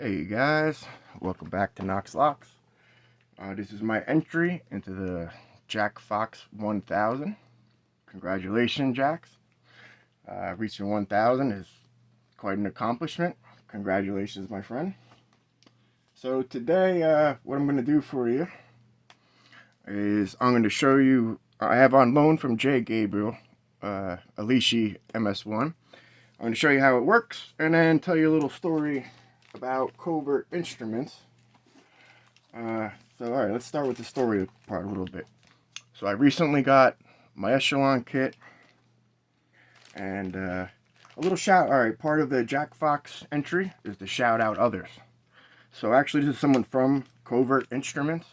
Hey guys, welcome back to Knox Locks. This is my entry into the Jack Fox 1000. Congratulations, Jacks. Reaching 1000 is quite an accomplishment. Congratulations, my friend. So today, what I'm going to do for you is I'm going to show you, I have on loan from J.gabriel, a lishi MS1. I'm going to show you how it works and then tell you a little story about covert instruments. Alright, let's start with the story part a little bit. So I recently got my echelon kit and a little shout. Alright, part of the Jack Fox entry is to shout out others. So actually this is someone from Covert Instruments,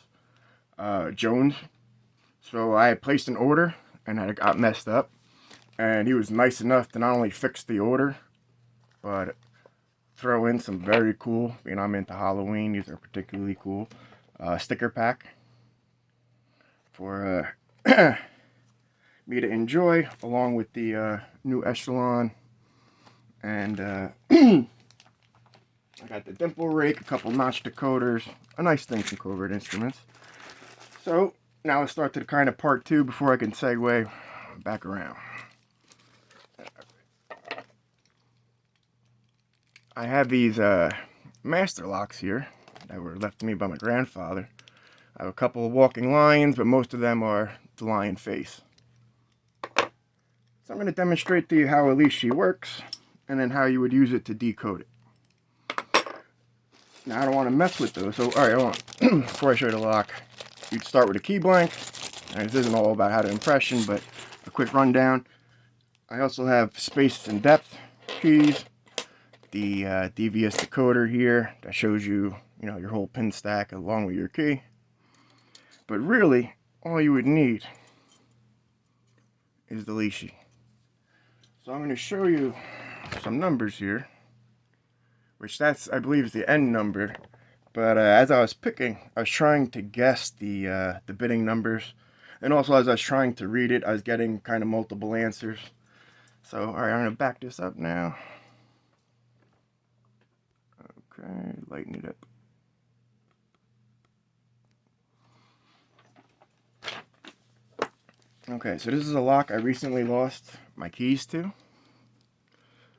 Jones. So I had placed an order and I got messed up, and he was nice enough to not only fix the order but throw in some very cool, I'm into Halloween, these are particularly cool, sticker pack for me to enjoy, along with the new echelon. And I got the dimple rake, a couple notch decoders, a nice thing from Covert Instruments. So now let's start to the kind of part two before I can segue back around. I have these master locks here that were left to me by my grandfather. I have a couple of walking lions, but most of them are the lion face. So I'm going to demonstrate to you how a lishi works, and then how you would use it to decode it. Now I don't want to mess with those, so alright, before I show you the lock, you'd start with a key blank. And this isn't all about how to impression, but a quick rundown. I also have space and depth keys. The devious decoder here that shows you, your whole pin stack along with your key. But really, all you would need is the lishi. So I'm going to show you some numbers here, which that's, I believe, is the end number. But as I was picking, I was trying to guess the bidding numbers, and also as I was trying to read it, I was getting kind of multiple answers. So all right, I'm going to back this up now. Okay, lighten it up. Okay, so this is a lock I recently lost my keys to.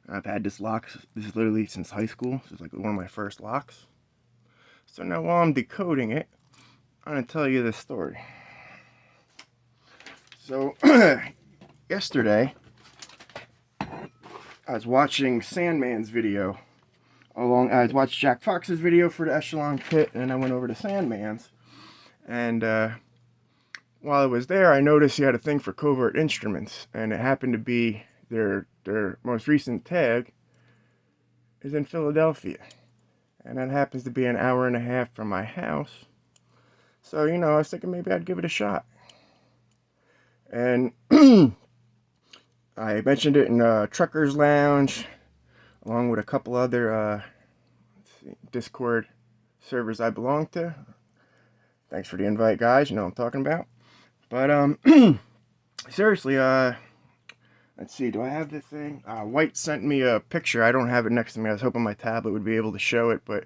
I've had this lock, this is literally since high school. This is like one of my first locks. So now while I'm decoding it, I'm going to tell you this story. So, yesterday, I was watching Sandman's video. I watched Jack Fox's video for the echelon kit, and I went over to Sandman's. And while I was there, I noticed he had a thing for Covert Instruments, and it happened to be their most recent tag is in Philadelphia, and that happens to be an hour and a half from my house. So I was thinking maybe I'd give it a shot. And I mentioned it in Trucker's Lounge, along with a couple other Discord servers I belong to. Thanks for the invite, guys. You know what I'm talking about. But seriously, let's see. Do I have the thing? White sent me a picture. I don't have it next to me. I was hoping my tablet would be able to show it, but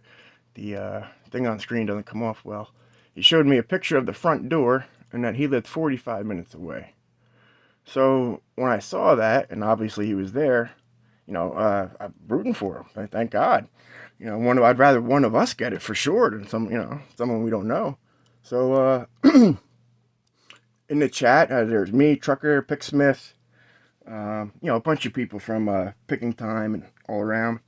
the thing on screen doesn't come off well. He showed me a picture of the front door, and that he lived 45 minutes away. So when I saw that, and obviously he was there, I'm rooting for him. Thank God. I'd rather one of us get it for sure than someone we don't know. So in the chat, there's me, Trucker, Picksmith, a bunch of people from Picking Time and all around.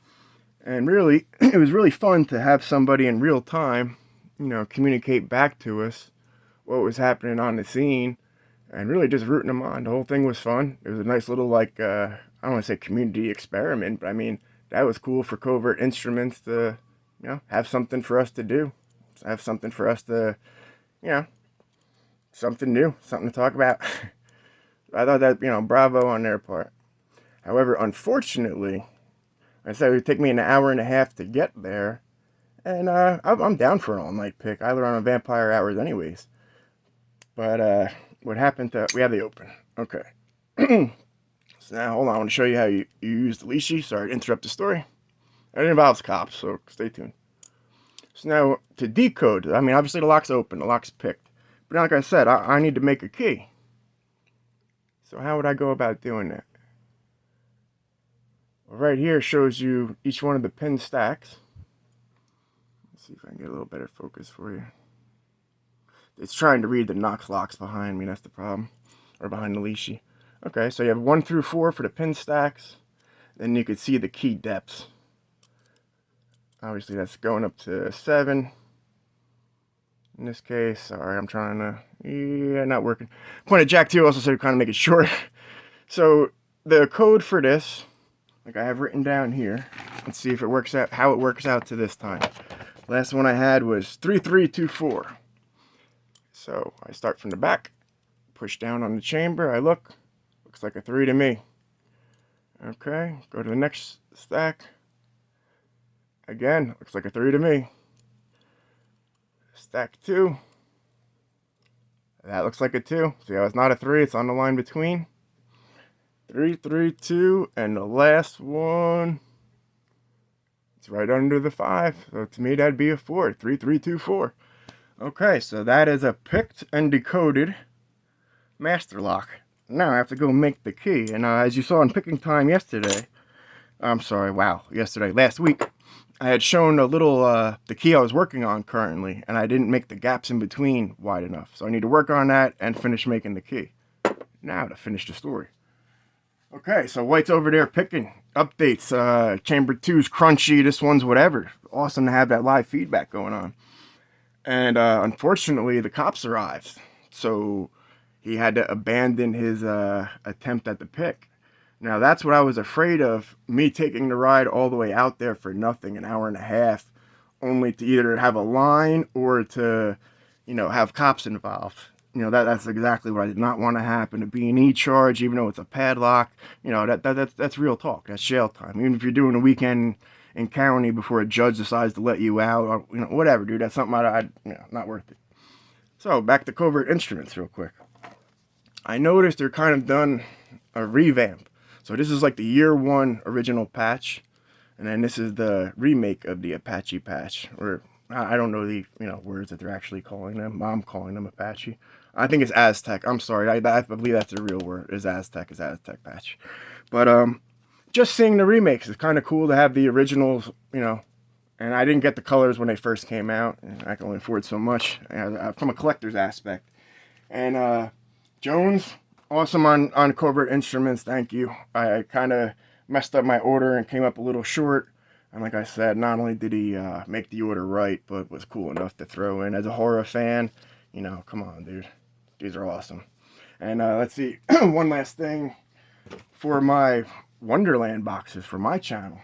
And really, it was really fun to have somebody in real time, communicate back to us what was happening on the scene, and really just rooting them on. The whole thing was fun. It was a nice little, I don't want to say community experiment, but I mean, that was cool for Covert Instruments to, have something for us to do. Have something for us to, something new, something to talk about. I thought that, bravo on their part. However, unfortunately, I said it would take me an hour and a half to get there, and I'm down for an all-night pick. I run on Vampire Hours anyways. But what happened we have the open. Okay. So now, hold on, I want to show you how you use the lishi. Sorry to interrupt the story. It involves cops, so stay tuned. So now to decode, I mean, obviously the lock's open, the lock's picked. But like I said, I need to make a key. So how would I go about doing that? Well, right here shows you each one of the pin stacks. Let's see if I can get a little better focus for you. It's trying to read the Knox locks behind me, that's the problem. Or behind the lishi. Okay, so you have 1 through 4 for the pin stacks. Then you can see the key depths. Obviously that's going up to 7. In this case, sorry, I'm trying to, yeah, not working. Point of Jack 2 also said kind of make it short. So the code for this, like I have written down here, let's see if it works out, how it works out to this time. Last one I had was 3324. So I start from the back, push down on the chamber, I look, looks like a 3 to me. Okay, go to the next stack. Again, looks like a 3 to me. Stack 2. That looks like a 2. See how it's not a 3, it's on the line between. 3, 3, 2, and the last one, it's right under the 5. So to me, that'd be a 4. 3, 3, 2, 4. Okay, so that is a picked and decoded master lock. Now I have to go make the key. And as you saw in picking time yesterday, last week, I had shown a little, the key I was working on currently, and I didn't make the gaps in between wide enough. So I need to work on that and finish making the key. Now to finish the story. Okay, so White's over there picking updates. Chamber 2's crunchy, this one's whatever. Awesome to have that live feedback going on. And unfortunately, the cops arrived. So he had to abandon his attempt at the pick. Now, that's what I was afraid of, me taking the ride all the way out there for nothing, an hour and a half, only to either have a line or to, have cops involved. That's exactly what I did not want to happen. A B&E charge, even though it's a padlock, that's real talk. That's jail time. Even if you're doing a weekend in county before a judge decides to let you out, or, whatever, dude. That's something I'd not worth it. So, back to covert instruments real quick. I noticed they're kind of done a revamp. So this is like the year 1 original patch, and then this is the remake of the Apache patch, or I don't know the words that they're actually calling them. I'm calling them Apache. I think it's Aztec. I'm sorry. I believe that's the real word. Is Aztec patch. But just seeing the remakes is kind of cool to have the originals. And I didn't get the colors when they first came out. I can only afford so much from a collector's aspect. And Jones. Awesome on covert instruments, thank you. I kind of messed up my order and came up a little short. And like I said, not only did he make the order right, but was cool enough to throw in. As a horror fan, come on, dude. These are awesome. And let's see, one last thing for my Wonderland boxes for my channel.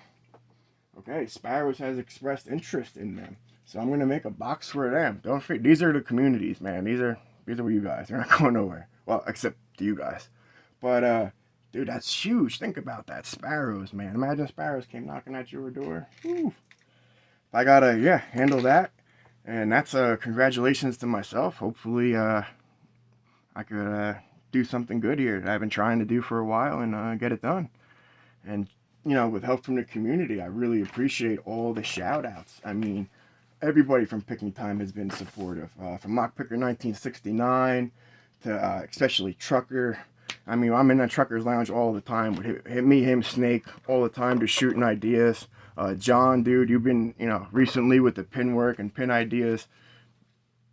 Okay, Sparrows has expressed interest in them. So I'm going to make a box for them. Don't forget, these are the communities, man. These are you guys. They're not going nowhere. Well, except to you guys. But, dude, that's huge. Think about that. Sparrows, man. Imagine Sparrows came knocking at your door. Whew. I gotta, handle that. And that's congratulations to myself. Hopefully, I could do something good here that I've been trying to do for a while and get it done. And, with help from the community, I really appreciate all the shout outs. I mean, everybody from Picking Time has been supportive. From Lockpicker 1969 to especially Trucker. I mean, I'm in the Trucker's Lounge all the time with him, Snake, all the time, just shooting ideas. John, dude, you've been, recently with the pin work and pin ideas.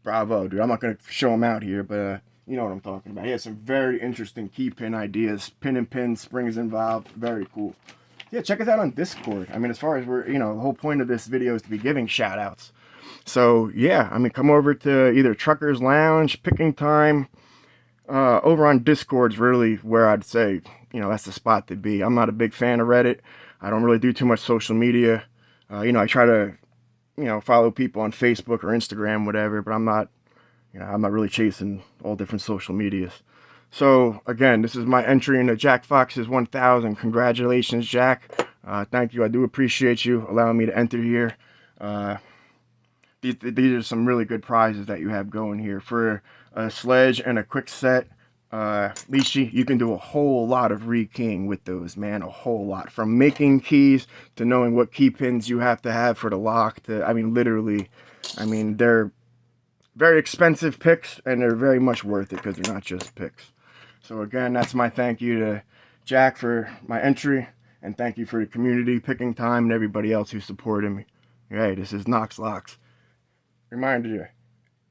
Bravo, dude. I'm not going to show them out here, but you know what I'm talking about. He has some very interesting key pin ideas. Pin and pin, springs involved. Very cool. Yeah, check us out on Discord. I mean, as far as the whole point of this video is to be giving shout outs. So, yeah, I mean, come over to either Trucker's Lounge, Picking Time. Over on Discord's really where I'd say, that's the spot to be. I'm not a big fan of Reddit. I don't really do too much social media. I try to, follow people on Facebook or Instagram, whatever, but I'm not really chasing all different social medias. So, again, this is my entry into Jack Fox's 1000. Congratulations, Jack. Thank you. I do appreciate you allowing me to enter here. These are some really good prizes that you have going here. For a sledge and a quick set, lishi, you can do a whole lot of rekeying with those, man. A whole lot. From making keys to knowing what key pins you have to have for the lock to, I mean, literally, I mean, they're very expensive picks and they're very much worth it because they're not just picks. So again, that's my thank you to Jack for my entry, and thank you for the community picking time and everybody else who supported me. Hey, this is Knox Locks. Reminder you,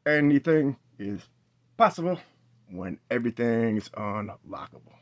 anything is possible when everything's unlockable.